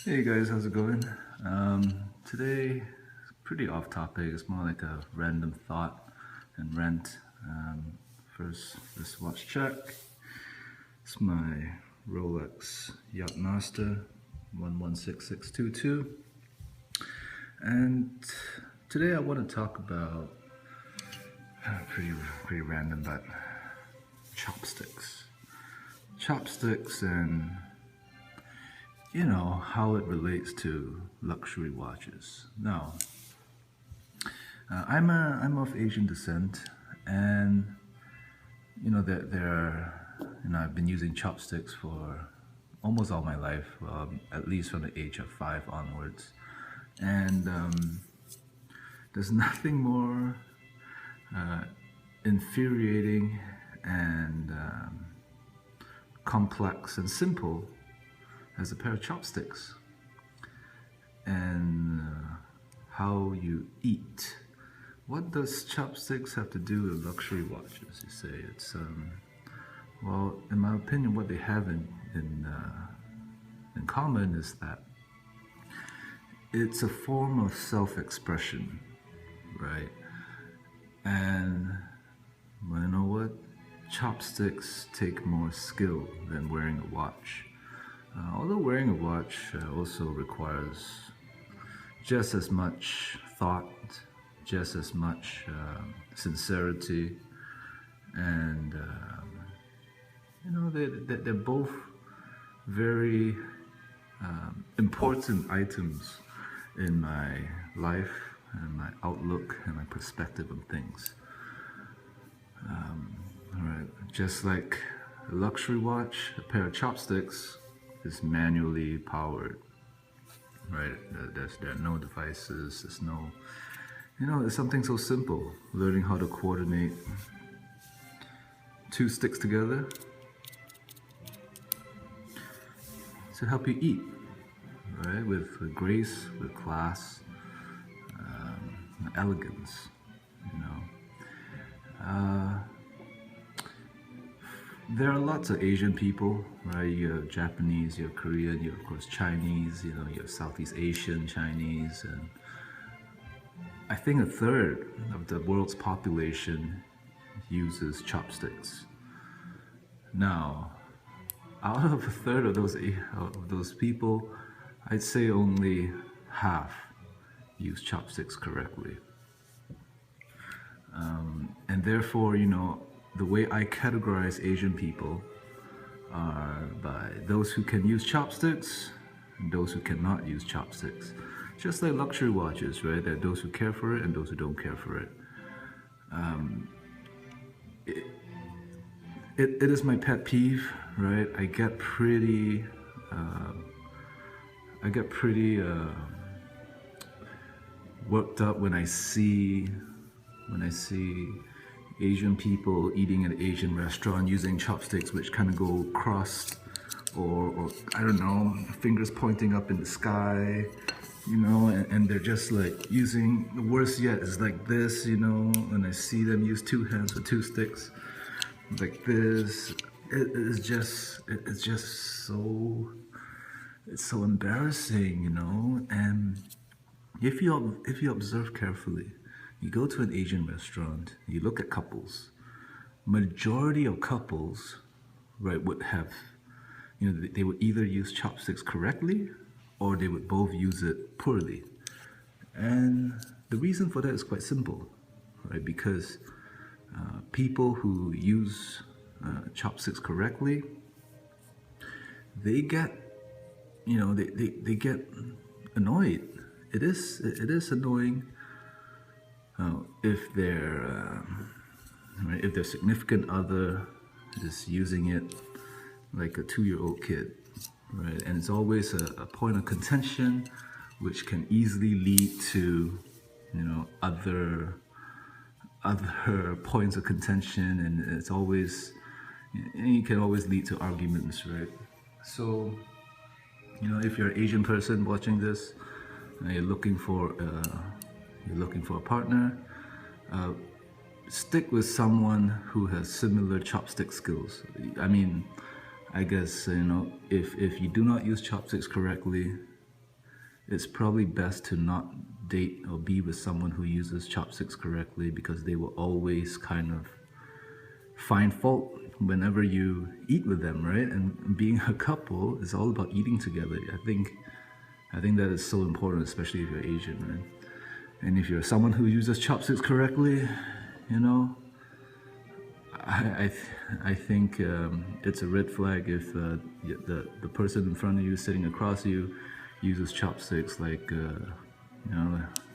Hey guys, how's it going? Today, it's pretty off topic. It's more like a random thought and rant. First, this watch check. It's my Rolex Yacht Master 116622. And today I want to talk about pretty random, but chopsticks. Chopsticks and how it relates to luxury watches. Now, I'm of Asian descent, and I've been using chopsticks for almost all my life, at least from the age of 5 onwards, and there's nothing more infuriating and complex and simple as a pair of chopsticks. And how you eat. What does chopsticks have to do with luxury watches? You say it's well, in my opinion, what they have in common is that it's a form of self-expression, right? And well, you know what? Chopsticks take more skill than wearing a watch. Although wearing a watch also requires just as much thought, just as much sincerity, and they're both very important items in my life and my outlook and my perspective on things. All right, just like a luxury watch, a pair of chopsticks is manually powered, right? There are no devices, there's no, it's something so simple, learning how to coordinate 2 sticks together to help you eat, right? With grace, with class, elegance, There are lots of Asian people, right? You have Japanese, you have Korean, you have, of course, Chinese, you have Southeast Asian Chinese, and I think a third of the world's population uses chopsticks. Now, out of a third of those people, I'd say only half use chopsticks correctly. And therefore, the way I categorize Asian people are by those who can use chopsticks and those who cannot use chopsticks. Just like luxury watches, right? There are those who care for it and those who don't care for it. It is my pet peeve, right? I get pretty worked up when I see Asian people eating at an Asian restaurant using chopsticks which kind of go crossed, or I don't know, fingers pointing up in the sky, and they're just like using, the worst yet is like this, and I see them use 2 hands with 2 sticks like this. It's so embarrassing, and if you observe carefully, you go to an Asian restaurant, you look at couples, majority of couples, right, would have, they would either use chopsticks correctly or they would both use it poorly. And the reason for that is quite simple, right? Because people who use chopsticks correctly, they get, they get annoyed. It is annoying if their significant other is using it like a 2-year-old kid, right? And it's always a point of contention, which can easily lead to, other points of contention, and it can always lead to arguments, right? So, if you're an Asian person watching this, and you're looking for a partner, stick with someone who has similar chopstick skills. I mean, I guess, if you do not use chopsticks correctly, it's probably best to not date or be with someone who uses chopsticks correctly, because they will always kind of find fault whenever you eat with them, right? And being a couple is all about eating together. I think that is so important, especially if you're Asian, right? And if you're someone who uses chopsticks correctly, you know, I think it's a red flag if the person in front of you, sitting across you, uses chopsticks like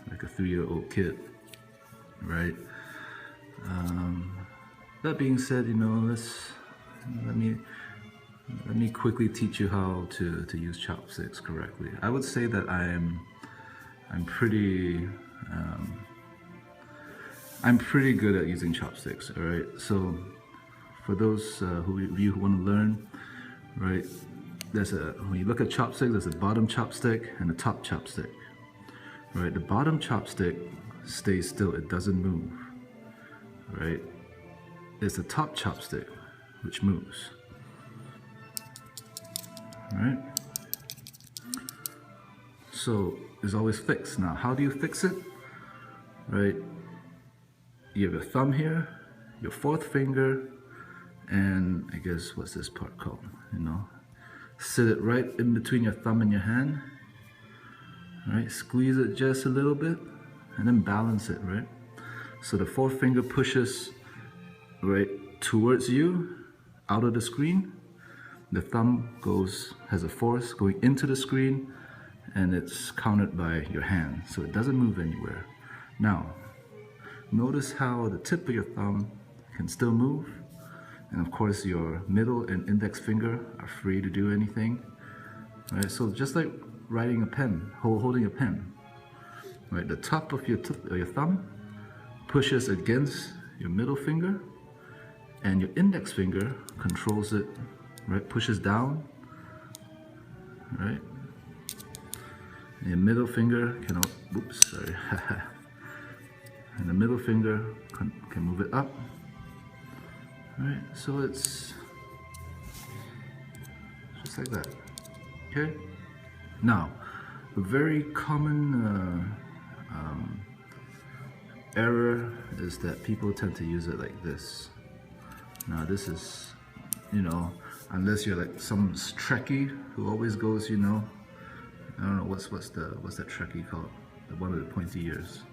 like a 3-year-old kid, right? That being said, let me quickly teach you how to use chopsticks correctly. I would say that I'm pretty good at using chopsticks. All right. So for those of you who want to learn, right? When you look at chopsticks, there's a bottom chopstick and a top chopstick. Right. The bottom chopstick stays still; it doesn't move. Right. It's the top chopstick which moves. Right. So it's always fixed. Now, how do you fix it? Right. You have your thumb here, your fourth finger, and I guess what's this part called? Sit it right in between your thumb and your hand. Right, squeeze it just a little bit, and then balance it. Right, so the fourth finger pushes right towards you, out of the screen. The thumb has a force going into the screen, and it's countered by your hand, so it doesn't move anywhere. Now, notice how the tip of your thumb can still move, and of course your middle and index finger are free to do anything. Right, so just like writing a pen, holding a pen. Right, the top of your thumb pushes against your middle finger, and your index finger controls it. Right, pushes down. Right, and your middle finger can. Oops, sorry. And the middle finger can move it up. Right, so it's just like that. Okay. Now, a very common error is that people tend to use it like this. Now, this is, unless you're like some Trekkie who always goes, I don't know what's that Trekkie called, the one with the pointy ears.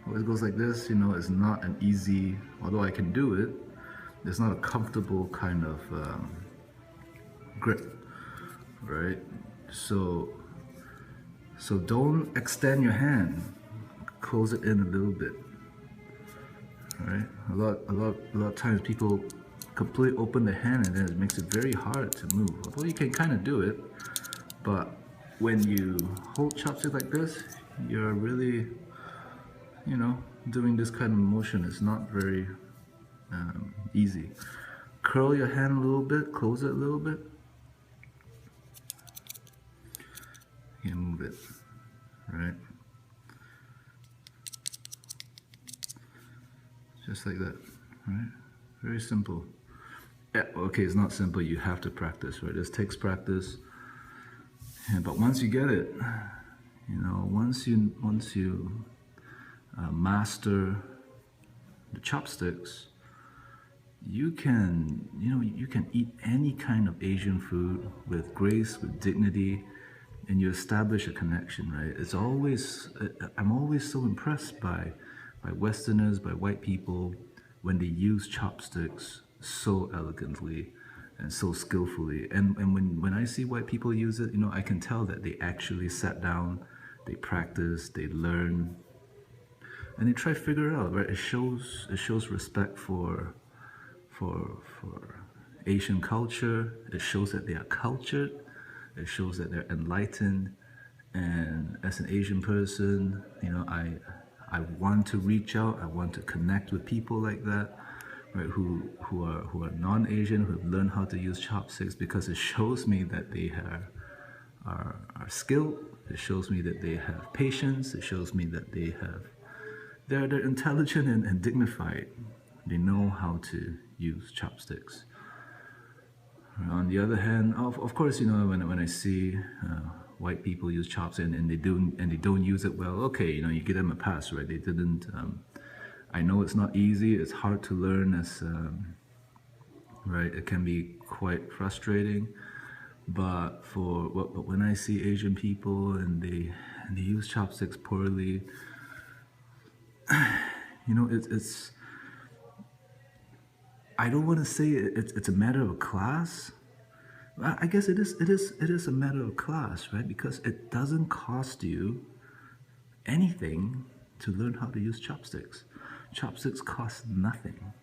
Always goes like this. It's not an easy, although I can do it, it's not a comfortable kind of grip, right? So don't extend your hand, close it in a little bit. Right? A lot of times people completely open the hand, and then it makes it very hard to move. Although you can kind of do it, but when you hold chopsticks like this, you're really, doing this kind of motion is not very easy. Curl your hand a little bit, close it a little bit, and move it, right? Just like that, right? Very simple. Yeah, okay, it's not simple. You have to practice, right? This takes practice. Yeah, but once you get it, once you master the chopsticks, you can eat any kind of Asian food with grace, with dignity, and you establish a connection, right? I'm always so impressed by Westerners, by white people, when they use chopsticks so elegantly and so skillfully. And when I see white people use it, I can tell that they actually sat down, they practice, they learn, and they try to figure it out, right? It shows respect for Asian culture. It shows that they are cultured. It shows that they're enlightened. And as an Asian person, I want to reach out. I want to connect with people like that, right? Who are non-Asian, who have learned how to use chopsticks, because it shows me that they are skilled. It shows me that they have patience. It shows me that they're intelligent and dignified. They know how to use chopsticks. On the other hand, of course, when I see white people use chopsticks and they don't use it well. Okay, you give them a pass, right? They didn't. I know it's not easy. It's hard to learn. Right. It can be quite frustrating. But when I see Asian people and they use chopsticks poorly, it's I don't want to say it's a matter of class. I guess it is a matter of class, right? Because it doesn't cost you anything to learn how to use chopsticks. Chopsticks cost nothing.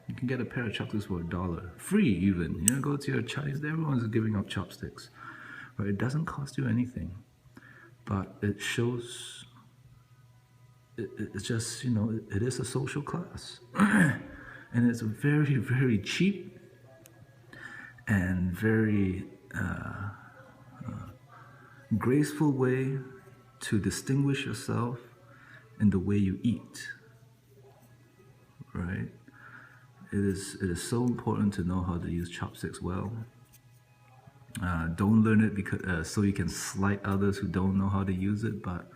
You can get a pair of chopsticks for $1, free even. Go to your Chinese, everyone's giving out chopsticks. But it doesn't cost you anything. But it shows, it's just, it is a social class. And it's a very, very cheap and very graceful way to distinguish yourself in the way you eat, right? It is so important to know how to use chopsticks well. Don't learn it because so you can slight others who don't know how to use it, but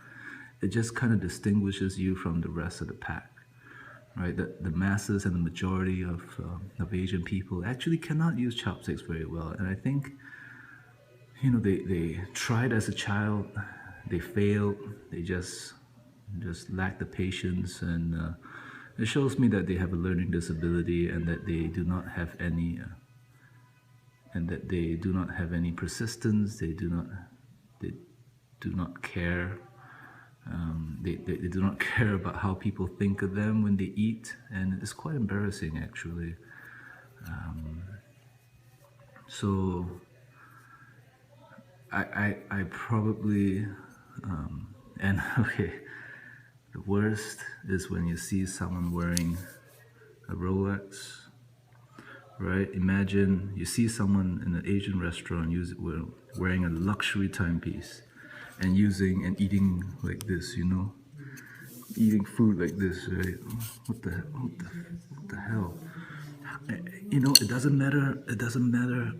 it just kind of distinguishes you from the rest of the pack, right? The masses and the majority of Asian people actually cannot use chopsticks very well, and I think they tried as a child, they failed, they just lack the patience, and it shows me that they have a learning disability and that they do not have any persistence. They do not care. They do not care about how people think of them when they eat, and it's quite embarrassing actually. So I probably and okay. The worst is when you see someone wearing a Rolex, right? Imagine you see someone in an Asian restaurant wearing a luxury timepiece and eating like this, eating food like this, right? What the hell? It doesn't matter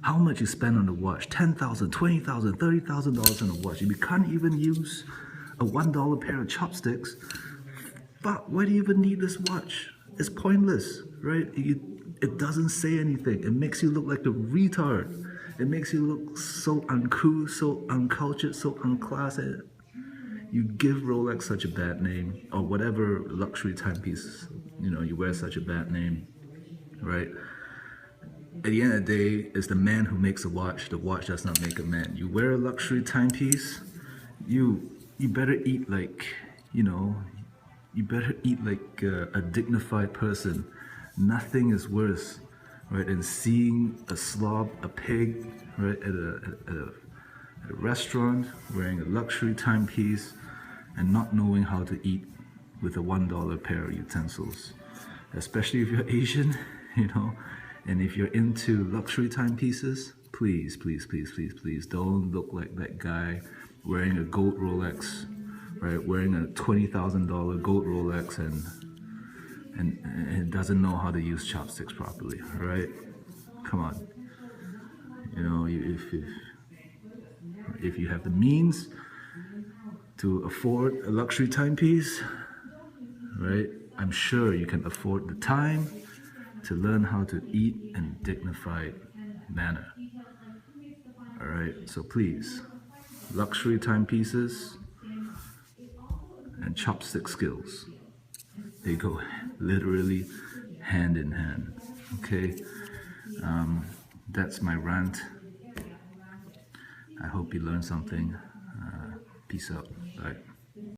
how much you spend on the watch. $10,000, $20,000, $30,000 on a watch. If you can't even use a $1 pair of chopsticks, but why do you even need this watch? It's pointless, right? It doesn't say anything. It makes you look like a retard. It makes you look so uncouth, so uncultured, so unclassy. You give Rolex such a bad name, or whatever luxury timepiece, you wear such a bad name, right? At the end of the day, it's the man who makes a watch. The watch does not make a man. You wear a luxury timepiece, you better eat like, a dignified person. Nothing is worse, right, than seeing a slob, a pig, right, at a restaurant wearing a luxury timepiece and not knowing how to eat with a $1 pair of utensils. Especially if you're Asian, and if you're into luxury timepieces, please don't look like that guy wearing a gold Rolex, right? Wearing a $20,000 gold Rolex and doesn't know how to use chopsticks properly, right? Come on. If you have the means to afford a luxury timepiece, right? I'm sure you can afford the time to learn how to eat in a dignified manner. All right, so please, luxury timepieces and chopstick skills, they go literally hand in hand. Okay, that's my rant. I hope you learned something. Peace out. Bye.